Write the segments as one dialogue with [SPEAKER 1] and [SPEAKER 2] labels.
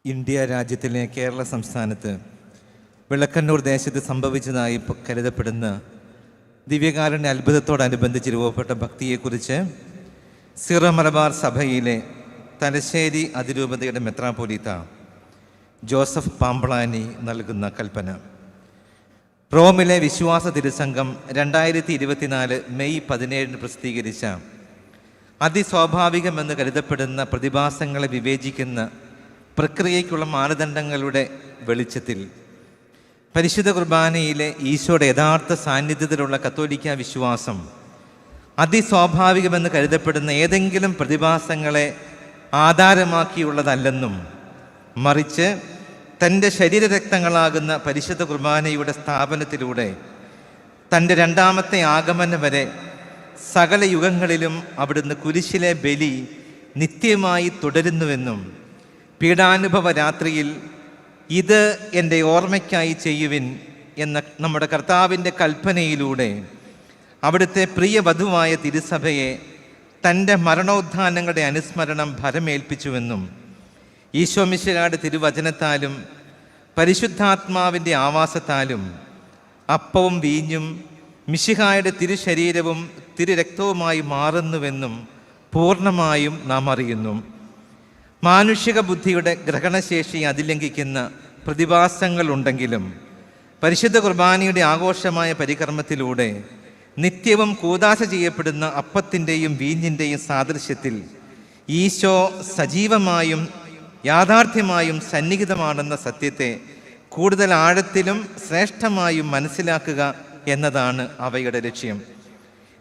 [SPEAKER 1] India രാജ്യത്തിലെ കേരള സംസ്ഥാനത്ത് വിളക്കന്നൂർ ദേശത്ത് സംഭവിച്ചതായി കരുതപ്പെടുന്ന ദിവ്യകാരുണ്യ അത്ഭുതത്തോടനുബന്ധിച്ച് രൂപപ്പെട്ട ഭക്തിയെക്കുറിച്ച് സിറോ മലബാർ സഭയിലെ തലശ്ശേരി അതിരൂപതയുടെ മെത്രാപ്പൊലീത്ത ജോസഫ് പാമ്പ്ളാനി നൽകുന്ന കൽപ്പന. റോമിലെ വിശ്വാസ തിരുസംഘം 2024 മെയ് 17 പ്രസിദ്ധീകരിച്ച അതിസ്വാഭാവികമെന്ന് കരുതപ്പെടുന്ന പ്രതിഭാസങ്ങളെ വിവേചിക്കുന്ന പ്രക്രിയയ്ക്കുള്ള മാനദണ്ഡങ്ങളുടെ വെളിച്ചത്തിൽ പരിശുദ്ധ കുർബാനയിലെ ഈശോയുടെ യഥാർത്ഥ സാന്നിധ്യത്തിലുള്ള കത്തോലിക്ക വിശ്വാസം അതിസ്വാഭാവികമെന്ന് കരുതപ്പെടുന്ന ഏതെങ്കിലും പ്രതിഭാസങ്ങളെ ആധാരമാക്കിയുള്ളതല്ലെന്നും മറിച്ച് തൻ്റെ ശരീരരക്തങ്ങളാകുന്ന പരിശുദ്ധ കുർബാനയുടെ സ്ഥാപനത്തിലൂടെ തൻ്റെ രണ്ടാമത്തെ ആഗമനം വരെ സകല യുഗങ്ങളിലും അവിടുന്ന് കുരിശിലെ ബലി നിത്യമായി തുടരുന്നുവെന്നും പീഡാനുഭവ രാത്രിയിൽ ഇത് എൻ്റെ ഓർമ്മയ്ക്കായി ചെയ്യുവിൻ എന്ന നമ്മുടെ കർത്താവിൻ്റെ കൽപ്പനയിലൂടെ അവിടുത്തെ പ്രിയ വധുവായ തിരുസഭയെ തൻ്റെ മരണോത്ഥാനങ്ങളുടെ അനുസ്മരണം ഭരമേൽപ്പിച്ചുവെന്നും ഈശോ മിശിഹായുടെ തിരുവചനത്താലും പരിശുദ്ധാത്മാവിൻ്റെ ആവാസത്താലും അപ്പവും വീഞ്ഞും മിശിഹായുടെ തിരുശരീരവും തിരുരക്തവുമായി മാറുന്നുവെന്നും പൂർണ്ണമായും നാം അറിയുന്നു. മാനുഷിക ബുദ്ധിയുടെ ഗ്രഹണശേഷി അതിലംഘിക്കുന്ന പ്രതിഭാസങ്ങളുണ്ടെങ്കിലും പരിശുദ്ധ കുർബാനയുടെ ആഘോഷമായ പരികർമ്മത്തിലൂടെ നിത്യവും കൂദാശ ചെയ്യപ്പെടുന്ന അപ്പത്തിൻ്റെയും വീഞ്ഞിൻ്റെയും സാദൃശ്യത്തിൽ ഈശോ സജീവമായും യാഥാർത്ഥ്യമായും സന്നിഹിതമാണെന്ന സത്യത്തെ കൂടുതൽ ആഴത്തിലും ശ്രേഷ്ഠമായും മനസ്സിലാക്കുക എന്നതാണ് അവയുടെ ലക്ഷ്യം.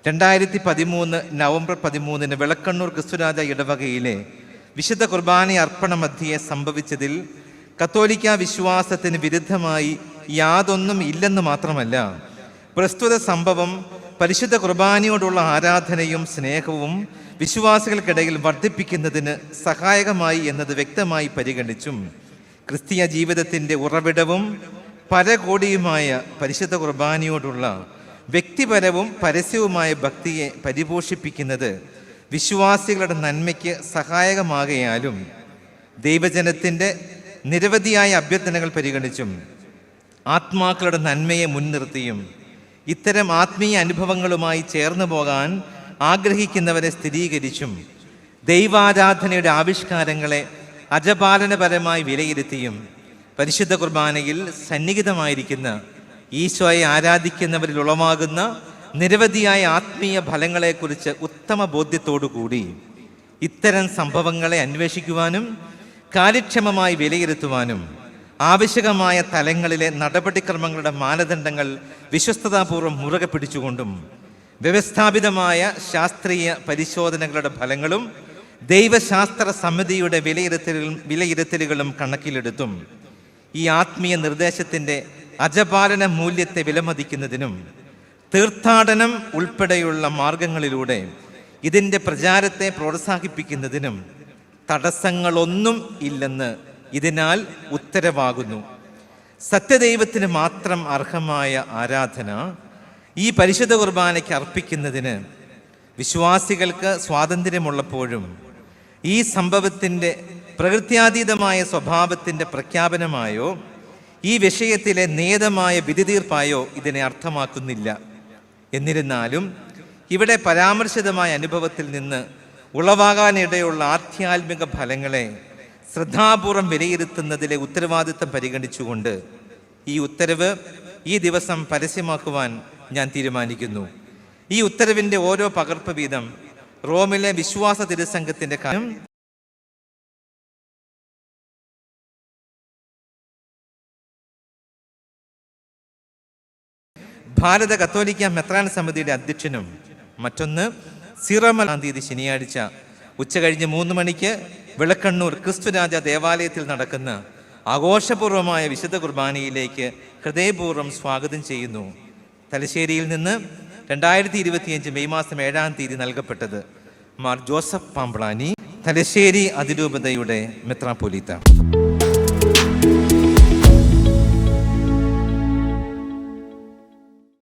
[SPEAKER 1] 2013 നവംബർ 13 വിളക്കണ്ണൂർ ക്രിസ്തുരാജ ഇടവകയിലെ വിശുദ്ധ കുർബാന അർപ്പണ മധ്യേ സംഭവിച്ചതിൽ കത്തോലിക്ക വിശ്വാസത്തിന് വിരുദ്ധമായി യാതൊന്നും ഇല്ലെന്ന് മാത്രമല്ല, പ്രസ്തുത സംഭവം പരിശുദ്ധ കുർബാനയോടുള്ള ആരാധനയും സ്നേഹവും വിശ്വാസികൾക്കിടയിൽ വർദ്ധിപ്പിക്കുന്നതിന് സഹായകമായി എന്നത് വ്യക്തമായി പരിഗണിച്ചും ക്രിസ്തീയ ജീവിതത്തിൻ്റെ ഉറവിടവും പരകോടിയുമായ പരിശുദ്ധ കുർബാനയോടുള്ള വ്യക്തിപരവും പരസ്യവുമായ ഭക്തിയെ പരിപോഷിപ്പിക്കുന്നത് വിശ്വാസികളുടെ നന്മയ്ക്ക് സഹായകമാകയാലും ദൈവജനത്തിൻ്റെ നിരവധിയായ അഭ്യർത്ഥനകൾ പരിഗണിച്ചും ആത്മാക്കളുടെ നന്മയെ മുൻനിർത്തിയും ഇത്തരം ആത്മീയ അനുഭവങ്ങളുമായി ചേർന്നു പോകാൻ ആഗ്രഹിക്കുന്നവരെ സ്ഥിരീകരിച്ചും ദൈവാരാധനയുടെ ആവിഷ്കാരങ്ങളെ അജപാലനപരമായി വിലയിരുത്തിയും പരിശുദ്ധ കുർബാനയിൽ സന്നിഹിതമായിരിക്കുന്ന ഈശോയെ ആരാധിക്കുന്നവരിൽ ഉളവാകുന്ന നിരവധിയായ ആത്മീയ ഫലങ്ങളെക്കുറിച്ച് ഉത്തമ ബോധ്യത്തോടുകൂടി ഇത്തരം സംഭവങ്ങളെ അന്വേഷിക്കുവാനും കാര്യക്ഷമമായി വിലയിരുത്തുവാനും ആവശ്യകമായ തലങ്ങളിലെ നടപടിക്രമങ്ങളുടെ മാനദണ്ഡങ്ങൾ വിശ്വസ്തതാപൂർവ്വം മുറുകെ പിടിച്ചുകൊണ്ടും വ്യവസ്ഥാപിതമായ ശാസ്ത്രീയ പരിശോധനകളുടെ ഫലങ്ങളും ദൈവശാസ്ത്ര സമിതിയുടെ വിലയിരുത്തലുകളും കണക്കിലെടുത്തും ഈ ആത്മീയ നിർദ്ദേശത്തിൻ്റെ അജപാലന മൂല്യത്തെ വിലമതിക്കുന്നതിനും തീർത്ഥാടനം ഉൾപ്പെടെയുള്ള മാർഗങ്ങളിലൂടെ ഇതിൻ്റെ പ്രചാരത്തെ പ്രോത്സാഹിപ്പിക്കുന്നതിനും തടസ്സങ്ങളൊന്നും ഇല്ലെന്ന് ഇതിനാൽ ഉത്തരവാകുന്നു. സത്യദൈവത്തിന് മാത്രം അർഹമായ ആരാധന ഈ പരിശുദ്ധ കുർബാനയ്ക്ക് അർപ്പിക്കുന്നതിന് വിശ്വാസികൾക്ക് സ്വാതന്ത്ര്യമുള്ളപ്പോഴും ഈ സംഭവത്തിൻ്റെ പ്രകൃത്യാതീതമായ സ്വഭാവത്തിൻ്റെ പ്രഖ്യാപനമായോ ഈ വിഷയത്തിലെ നിയതമായ വിധിതീർപ്പായോ ഇതിനെ അർത്ഥമാക്കുന്നില്ല. എന്നിരുന്നാലും ഇവിടെ പരാമർശിതമായ അനുഭവത്തിൽ നിന്ന് ഉളവാകാനിടയുള്ള ആധ്യാത്മിക ഫലങ്ങളെ ശ്രദ്ധാപൂർവം വിലയിരുത്തുന്നതിലെ ഉത്തരവാദിത്തം പരിഗണിച്ചുകൊണ്ട് ഈ ഉത്തരവ് ഈ ദിവസം പരസ്യമാക്കുവാൻ ഞാൻ തീരുമാനിക്കുന്നു. ഈ ഉത്തരവിൻ്റെ ഓരോ പകർപ്പ് വീതം റോമിലെ വിശ്വാസ തിരുസംഘത്തിൻ്റെ കാര്യം ഭാരത കത്തോലിക്ക മെത്രാൻ സമിതിയുടെ അധ്യക്ഷനും മറ്റൊന്ന് സിറോ മലബാർ തീയതി ശനിയാഴ്ച ഉച്ചകഴിഞ്ഞ് 3 മണിക്ക് വിളക്കണ്ണൂർ ക്രിസ്തുരാജ ദേവാലയത്തിൽ നടക്കുന്ന ആഘോഷപൂർവമായ വിശുദ്ധ കുർബാനയിലേക്ക് ഹൃദയപൂർവ്വം സ്വാഗതം ചെയ്യുന്നു. തലശ്ശേരിയിൽ നിന്ന് 2025 മെയ് മാസം 7 തീയതി നൽകപ്പെട്ടത് മാർ ജോസഫ് പാമ്പ്ളാനി, തലശ്ശേരി അതിരൂപതയുടെ മെത്രാപ്പൊലീത്ത.